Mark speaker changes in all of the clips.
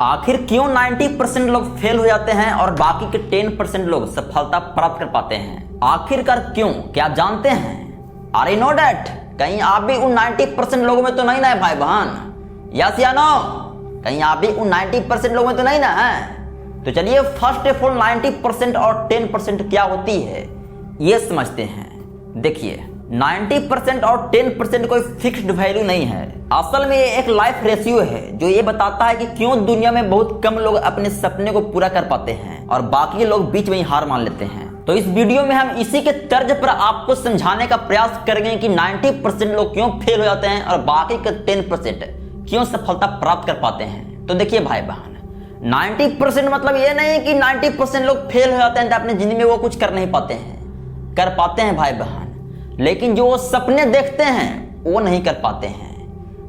Speaker 1: आखिर क्यों 90% लोग फेल हो जाते हैं और बाकी के 10% लोग सफलता प्राप्त कर पाते हैं? आखिरकार क्यों, क्या जानते हैं? Are you know that? कहीं आप भी उन 90% लोगों में तो नहीं ना है भाई बहन? यस या नो? कहीं आप भी उन 90% लोगों में तो नहीं ना है? तो चलिए फर्स्ट ऑफ ऑल 90% और 10% क्या होती है ये समझते हैं। देखिए 90% और 10% कोई फिक्स्ड वैल्यू नहीं है। असल में ये एक लाइफ रेशियो है जो ये बताता है कि क्यों दुनिया में बहुत कम लोग अपने सपने को पूरा कर पाते हैं और बाकी लोग बीच में ही हार मान लेते हैं। तो इस वीडियो में हम इसी के तर्ज पर आपको समझाने का प्रयास करेंगे कि 90% लोग क्यों फेल हो जाते हैं और बाकी के 10% क्यों सफलता प्राप्त कर पाते हैं। तो देखिए भाई बहन, 90% मतलब ये नहीं कि 90% लोग फेल हो जाते हैं तो अपनी जिंदगी में वो कुछ कर नहीं पाते हैं। कर पाते हैं भाई बहन, लेकिन जो वो सपने देखते हैं वो नहीं कर पाते हैं।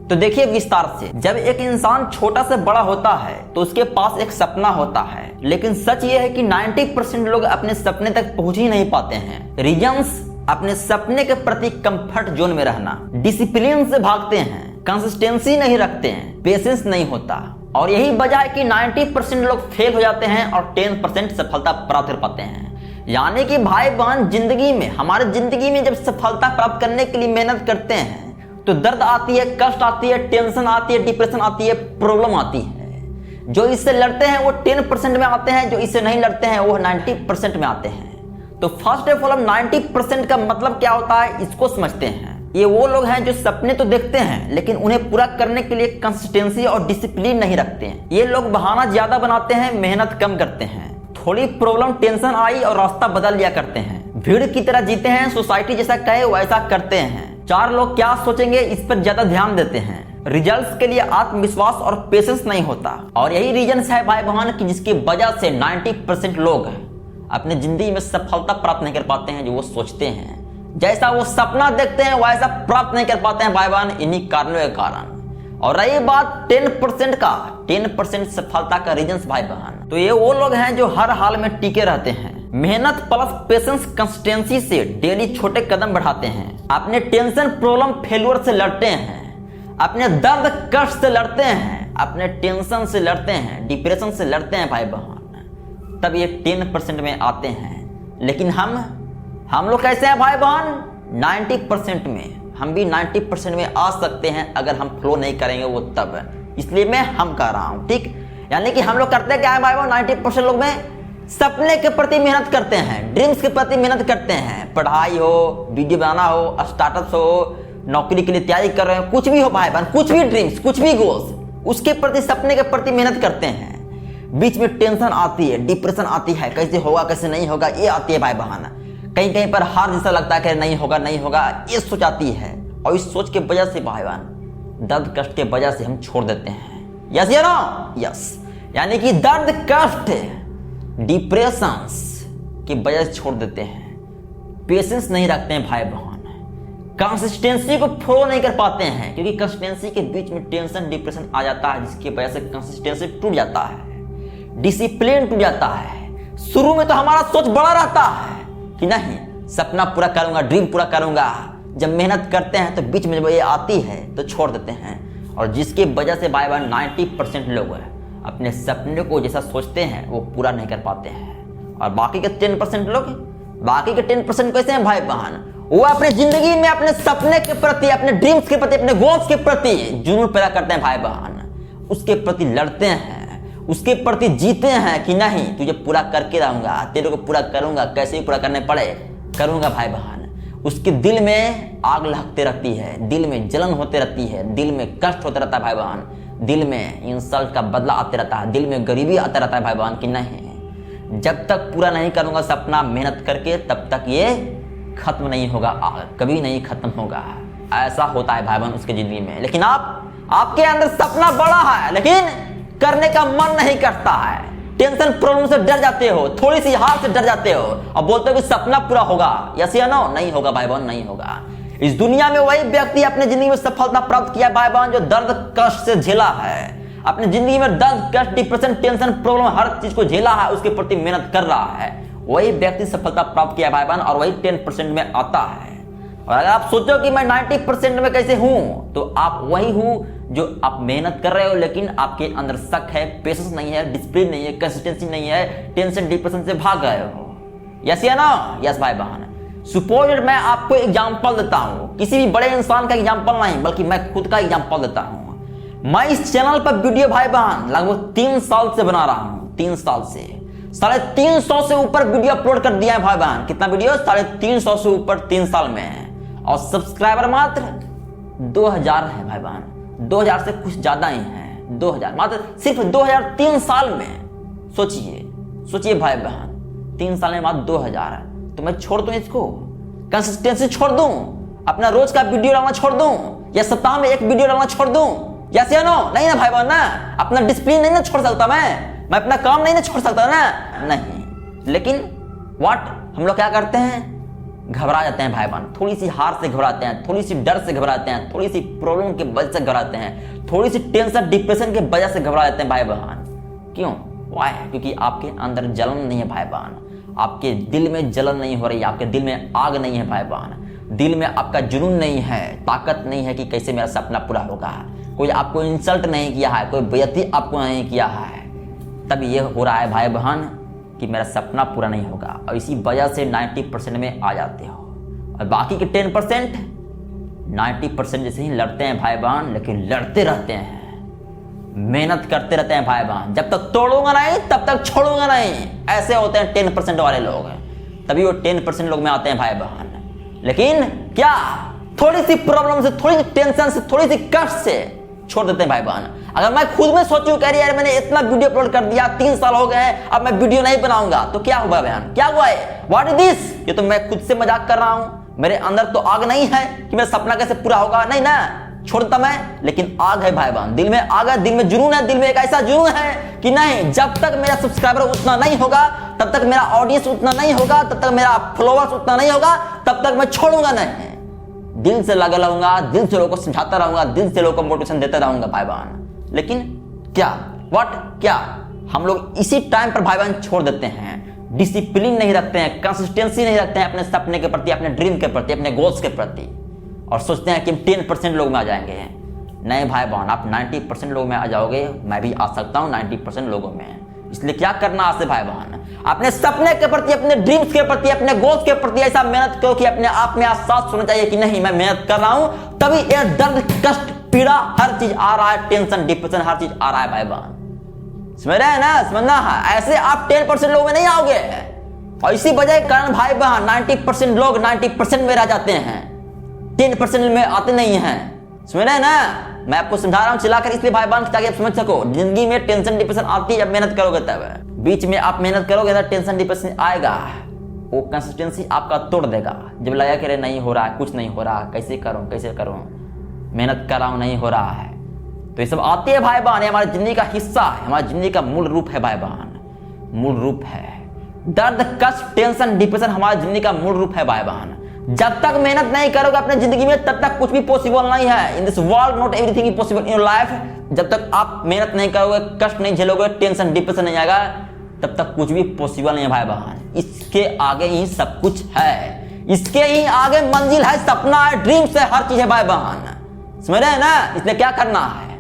Speaker 1: तो देखिए विस्तार से, जब एक इंसान छोटा से बड़ा होता है तो उसके पास एक सपना होता है, लेकिन सच ये है कि 90% लोग अपने सपने तक पहुंच ही नहीं पाते हैं। रीजंस: अपने सपने के प्रति कंफर्ट जोन में रहना, डिसिप्लिन से भागते हैं, कंसिस्टेंसी नहीं रखते हैं, पेशेंस नहीं होता। और यही वजह है कि 90% लोग फेल हो जाते हैं और 10% सफलता प्राप्त कर पाते हैं। यानी कि भाई बहन, जिंदगी में, हमारे जिंदगी में जब सफलता प्राप्त करने के लिए मेहनत करते हैं तो दर्द आती है, कष्ट आती है, टेंशन आती है, डिप्रेशन आती है, प्रॉब्लम आती है। जो इससे लड़ते हैं वो 10% में आते हैं, जो इससे नहीं लड़ते हैं वो 90% में आते हैं। तो फर्स्ट ऑफ ऑल हम 90% का मतलब क्या होता है इसको समझते हैं। ये वो लोग हैं जो सपने तो देखते हैं लेकिन उन्हें पूरा करने के लिए कंसिस्टेंसी और डिसिप्लिन नहीं रखते हैं। ये लोग बहाना ज्यादा बनाते हैं, मेहनत कम करते हैं, थोड़ी प्रॉब्लम टेंशन आई और रास्ता बदल लिया करते हैं, भीड़ की तरह जीते हैं, सोसाइटी जैसा कहे वैसा करते हैं, चार लोग क्या सोचेंगे इस पर ज्यादा ध्यान देते हैं, रिजल्ट्स के लिए आत्मविश्वास और पेशेंस नहीं होता। और यही रीजंस है भाई बहन कि जिसकी वजह से 90% लोग अपने जिंदगी में सफलता प्राप्त नहीं कर पाते हैं। जो वो सोचते हैं, जैसा वो सपना देखते हैं वैसा प्राप्त नहीं कर पाते हैं भाई बहन, इन्हीं कारणों के कारण। और रही बात 10% का, 10% सफलता का रीजंस भाई बहन, तो ये वो लोग हैं जो हर हाल में टिके रहते हैं, मेहनत प्लस पेशेंस कंसिस्टेंसी से डेली छोटे कदम बढ़ाते हैं, अपने टेंशन प्रॉब्लम फेल्योर से लड़ते हैं, अपने दर्द कष्ट से लड़ते हैं, अपने टेंशन से लड़ते हैं, डिप्रेशन से लड़ते हैं भाई बहन, तब ये 10% में आते हैं। लेकिन हम लोग कैसे हैं भाई बहन? 90% में। हम भी 90% में आ सकते हैं अगर हम फ्लो नहीं करेंगे वो तब। इसलिए मैं हम कह रहा हूं, ठीक? यानी कि हम लोग करते क्या है भाई बहन? 90% लोग में सपने के प्रति मेहनत करते हैं, ड्रीम्स के प्रति मेहनत करते हैं, पढ़ाई हो, वीडियो बनाना हो, स्टार्टअप्स हो, नौकरी के लिए तैयारी कर रहे हो, कुछ भी हो भाई बहन, कुछ भी ड्रीम्स, कुछ भी गोल्स, उसके प्रति, सपने के प्रति मेहनत करते हैं। बीच में टेंशन आती है, डिप्रेशन आती है, कैसे होगा कैसे नहीं होगा ये आती है भाई बहन। कहीं कहीं पर हार जैसा लगता है कि नहीं होगा नहीं होगा, ये सोच आती है। और इस सोच के वजह से भाई बहन, दर्द कष्ट के वजह से हम छोड़ देते हैं। यस या नो? यस। यानी कि दर्द कष्ट डिप्रेशन की वजह से छोड़ देते हैं, पेशेंस नहीं रखते हैं भाई बहन, कंसिस्टेंसी को फॉलो नहीं कर पाते हैं, क्योंकि कंसिस्टेंसी के बीच में टेंशन डिप्रेशन आ जाता है, जिसकी वजह से कंसिस्टेंसी टूट जाता है, डिसिप्लिन टूट जाता है। शुरू में तो हमारा सोच बड़ा रहता है कि नहीं सपना पूरा करूंगा, ड्रीम पूरा करूंगा। जब मेहनत करते हैं तो बीच में जब ये आती है तो छोड़ देते हैं, और जिसकी वजह से भाई बहन 90% लोग अपने सपने को जैसा सोचते हैं वो पूरा नहीं कर पाते हैं। और बाकी के 10% लोग, बाकी के 10% कैसे हैं भाई बहन? वो अपने जिंदगी में अपने सपने के प्रति, अपने ड्रीम्स के प्रति, अपने गोल्स के प्रति जुनून पैदा करते हैं भाई बहन, उसके प्रति लड़ते हैं, उसके प्रति जीते हैं कि नहीं तुझे पूरा करके रहूंगा, तेरे को पूरा करूंगा, कैसे भी पूरा करने पड़े करूंगा भाई बहन। उसके दिल में आग लहकते रहती है, दिल में जलन होते रहती है, दिल में कष्ट होता रहता है भाई बहन, दिल में इंसल्ट का बदला आते रहता है, दिल में गरीबी आता रहता है भाई बहन कि नहीं जब तक पूरा नहीं करूंगा सपना मेहनत करके तब तक ये खत्म नहीं होगा, आग कभी नहीं खत्म होगा। ऐसा होता है भाई बहन उसकी जिंदगी में। लेकिन आपके अंदर सपना बड़ा है लेकिन करने का मन नहीं करता है, टेंशन प्रॉब्लम से डर जाते हो, थोड़ी सी हार से डर जाते हो और बोलते हो कि सपना पूरा होगा। यस या नो? नहीं होगा भाई बहन, नहीं होगा। इस दुनिया में वही व्यक्ति अपने जिंदगी में सफलता प्राप्त किया भाई बहन जो दर्द कष्ट से झेला है, अपने जिंदगी में दर्द कष्ट डिप्रेशन टेंशन प्रॉब्लम हर चीज को झेला है, उसके प्रति मेहनत कर रहा है, वही व्यक्ति सफलता प्राप्त किया भाई बहन, और वही 10% में आता है। और अगर आप सोचो कि मैं 90% में कैसे हूं, तो आप वही हूं जो आप मेहनत कर रहे हो, लेकिन आपके अंदर शक है, पेशेंस नहीं है, डिसिप्लिन नहीं है, कंसिस्टेंसी नहीं है, टेंशन डिप्रेशन से भाग गए हो। यस या ना? यस भाई बहन। सुपोज मैं आपको एग्जांपल देता हूं, किसी भी बड़े इंसान का एग्जांपल नहीं, बल्कि मैं खुद का एग्जांपल देता हूं। मैं इस चैनल पर वीडियो भाई बहन लगभग 3 साल से बना रहा हूं, 3 साल से 350 से ऊपर वीडियो अपलोड कर दिया है भाई बहन। कितना वीडियो? 350 से ऊपर 3 साल में है। और सब्सक्राइबर मात्र 2000 है भाई बहन, 2000 से कुछ ज्यादा ही है, 2000 मात्र, सिर्फ 2000 3 साल में। सोचिए भाई बहन, 3 साल में मात्र 2000 है। तो मैं छोड़ दूं इसको? कंसिस्टेंसी छोड़ दूं? अपना रोज का वीडियो डालना छोड़ दूं? या सप्ताह में 1 वीडियो डालना छोड़ दूं? यस या नो? नहीं ना भाई बहन ना। अपना डिसिप्लिन नहीं ना छोड़ सकता मैं अपना काम नहीं ना छोड़ सकता ना, नहीं। लेकिन व्हाट, हम लोग क्या करते हैं? घबरा जाते हैं भाई बहन, थोड़ी सी हार से घबराते हैं, थोड़ी सी डर से घबराते हैं, थोड़ी सी प्रॉब्लम के वजह से घबराते हैं, थोड़ी सी टेंशन डिप्रेशन के वजह से घबरा जाते हैं भाई बहन। क्यों? वाई? क्योंकि आपके अंदर जलन नहीं है भाई बहन, आपके दिल में जलन नहीं हो रही, आपके दिल में आग नहीं है भाई बहन, दिल में आपका जुनून नहीं है, ताकत नहीं है कि कैसे मेरा सपना पूरा होगा। कोई आपको इंसल्ट नहीं किया है, कोई बेइज्जती आपको नहीं किया है, तब ये हो रहा है भाई बहन कि मेरा सपना पूरा नहीं होगा। और इसी वजह से 90% में आ जाते हो। और बाकी के 10% 90% जैसे ही लड़ते हैं भाई बहन, लेकिन लड़ते रहते हैं, मेहनत करते रहते हैं भाई बहन। जब तक तोड़ूंगा नहीं तब तक छोड़ूंगा नहीं, ऐसे होते हैं 10% वाले लोग। तभी वो 10% लोग में आते हैं भाई बहन। लेकिन क्या, थोड़ी सी प्रॉब्लम से, थोड़ी सी टेंशन से, थोड़ी सी कष्ट से छोड़ देते हैं भाई बहन। अगर मैं खुद में सोचूं कह रही यार मैंने इतना वीडियो अपलोड कर दिया, 3 साल हो गए हैं, अब मैं वीडियो नहीं बनाऊंगा, तो क्या हुआ बहन? क्या हुआ है? What is this? ये तो मैं खुद से मजाक कर रहा हूं। मेरे अंदर तो आग नहीं है कि मेरा सपना कैसे पूरा होगा, नहीं ना, छोड़ता मैं। लेकिन आग है भाई बहन, दिल में आग है, दिल में जुनून है, दिल में एक ऐसा जुनून है कि नहीं, जब तक मेरा सब्सक्राइबर उतना नहीं होगा, तब तक मेरा ऑडियंस उतना नहीं होगा, तब तक मेरा फॉलोअर्स उतना नहीं होगा, तब तक मैं छोड़ूंगा नहीं। दिल से लगा रहूंगा, दिल से लोगों को समझाता रहूंगा, दिल से लोगों को मोटिवेशन देता रहूंगा भाई बहन। लेकिन क्या, व्हाट, क्या हम लोग इसी टाइम पर भाई बहन छोड़ देते हैं, डिसिप्लिन नहीं रखते हैं, कंसिस्टेंसी नहीं रखते हैं अपने सपने के प्रति, अपने ड्रीम के प्रति, अपने गोल्स के प्रति, और सोचते हैं कि हम 10% लोग में आ जाएंगे। नहीं भाई बहन, आप 90% लोग में आ जाओगे, मैं भी आ सकता हूँ 90% लोगों में। इसलिए क्या करना आज से भाई बहन, अपने सपने के प्रति, अपने ड्रीम्स के प्रति, अपने गोल्स के प्रति ऐसा मेहनत करो कि अपने आप में एहसास होना चाहिए कि नहीं मैं मेहनत कर रहा हूं, तभी ये दर्द, कष्ट, पीड़ा, हर चीज आ रहा है, टेंशन, डिप्रेशन, हर चीज आ रहा है भाई बहन। समझ रहे हैं ना? समझना है, ऐसे आप 10% लोगों में नहीं आओगे। और इसी वजह के कारण भाई बहन 90% लोग 90% में रह जाते हैं, 10% में आते नहीं हैं। समझ रहे हैं ना? मैं आपको समझा रहा हूं चिल्लाकर, इसलिए भाई बहन ताकि आप समझ सको। जिंदगी में टेंशन डिप्रेशन आती है जब मेहनत करोगे, तब बीच में आप मेहनत करोगे तो टेंशन डिप्रेशन आएगा, वो कंसिस्टेंसी आपका तोड़ देगा। जब लगा कि नहीं हो रहा है, कुछ नहीं हो रहा, कैसे करूं, मेहनत कर रहा हूं, नहीं हो रहा है, तो ये सब आती है भाई बहन। हमारी जिंदगी का हिस्सा है, हमारी जिंदगी का मूल रूप है भाई बहन, मूल रूप है। दर्द, कष्ट, टेंशन, डिप्रेशन हमारी जिंदगी का मूल रूप है भाई बहन। जब तक मेहनत नहीं करोगे अपने जिंदगी में, तब तक कुछ भी पॉसिबल नहीं है। In this world not everything is possible in your life. जब तक आप मेहनत नहीं करोगे, कष्ट नहीं झेलोगे, टेंशन डिप्रेशन नहीं आएगा, तब तक कुछ भी पॉसिबल नहीं है भाई बहन। इसके आगे ही सब कुछ है, इसके ही आगे मंजिल है, सपना है, ड्रीम्स है, हर चीज है भाई बहन। समझ रहे हैं ना? इसलिए क्या करना है,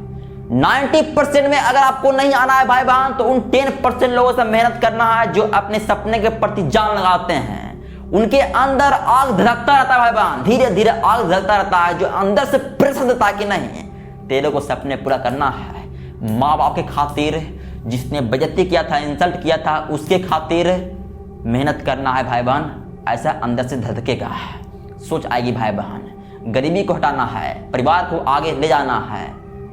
Speaker 1: 90% में अगर आपको नहीं आना है भाई बहन, तो उन 10% लोगों से मेहनत करना है जो अपने सपने के प्रति जान लगाते हैं। उनके अंदर आग धड़कता रहता है भाई बहन, धीरे धीरे आग धड़कता रहता है, जो अंदर से प्रेशर देता है कि नहीं तेरे को सपने पूरा करना है। माँ बाप के खातिर, जिसने बेइज्जती किया था, इंसल्ट किया था, उसके खातिर मेहनत करना है भाई बहन। ऐसा अंदर से धड़केगा, सोच आएगी भाई बहन। गरीबी को हटाना है, परिवार को आगे ले जाना है,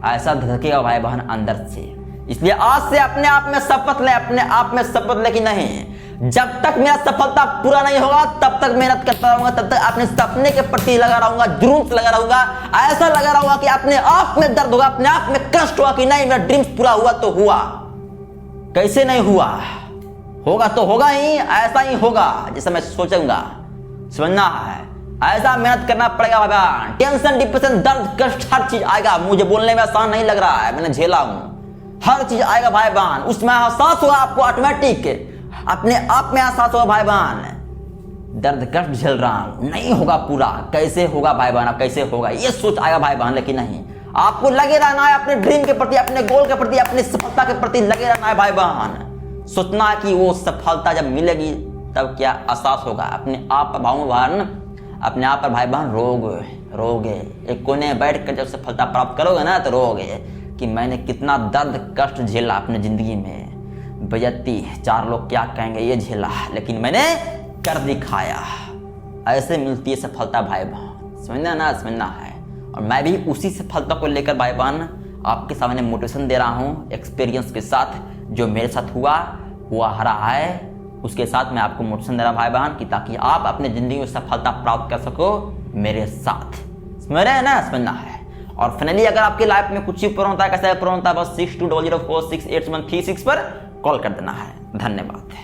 Speaker 1: ऐसा धड़केगा भाई बहन अंदर से। इसलिए आज से अपने आप में शपथ ले, अपने आप में शपथ ले कि नहीं, जब तक मेरा सफलता पूरा नहीं होगा तब तक मेहनत करता रहूंगा, तब तक अपने सपने के प्रति लगा रहूंगा, जुनून से लगा रहूंगा, ऐसा लगा रहूंगा कि अपने आप में दर्द होगा, अपने आप में कष्ट होगा कि नहीं मेरा ड्रीम्स पूरा हुआ तो हुआ, कैसे नहीं हुआ, होगा तो होगा ही, ऐसा ही होगा जैसा मैं सोचूंगा। समझना है, ऐसा मेहनत करना पड़ेगा भाई। टेंशन, डिप्रेशन, दर्द, कष्ट हर चीज आएगा। मुझे बोलने में आसान नहीं लग रहा है, मैंने झेला हूं, हर चीज आएगा भाई बहन। उसमें एहसास होगा आपको, ऑटोमेटिक अपने आप में एहसास होगा भाई बहन दर्द कष्ट झेल रहा हूँ, नहीं होगा पूरा, कैसे होगा भाई बहन, अब कैसे होगा, ये सोच आएगा भाई बहन। लेकिन नहीं, आपको लगे रहना है अपने ड्रीम के प्रति, अपने गोल के प्रति, अपनी सफलता के प्रति लगे रहना है भाई बहन। सोचना है कि वो सफलता जब मिलेगी तब क्या एहसास होगा, अपने आप पर भाई बहन, अपने आप पर भाई बहन रोगे। एक कोने में बैठ कर जब सफलता प्राप्त करोगे ना तो रोगे कि मैंने कितना दर्द कष्ट झेला अपने जिंदगी में, बेइज्जती, 4 लोग क्या कहेंगे ये झेला, लेकिन मैंने कर दिखाया। ऐसे मिलती है सफलता भाई बहन, समझना ना, समझना है। और मैं भी उसी सफलता को लेकर भाई बहन आपके सामने मोटिवेशन दे रहा हूँ, एक्सपीरियंस के साथ। जो मेरे साथ हुआ रहा है, उसके साथ मैं आपको मोटिवेशन दे रहा भाई बहन कि ताकि आप अपने ज़िंदगी में सफलता प्राप्त कर सको मेरे साथ। समझ रहे हैं ना, समझना है। और फाइनली अगर आपकी लाइफ में कुछ ही प्रॉब्लम होता है, कैसा प्रॉब्लम होता है, बस 6200468736 पर कॉल कर देना है। धन्यवाद।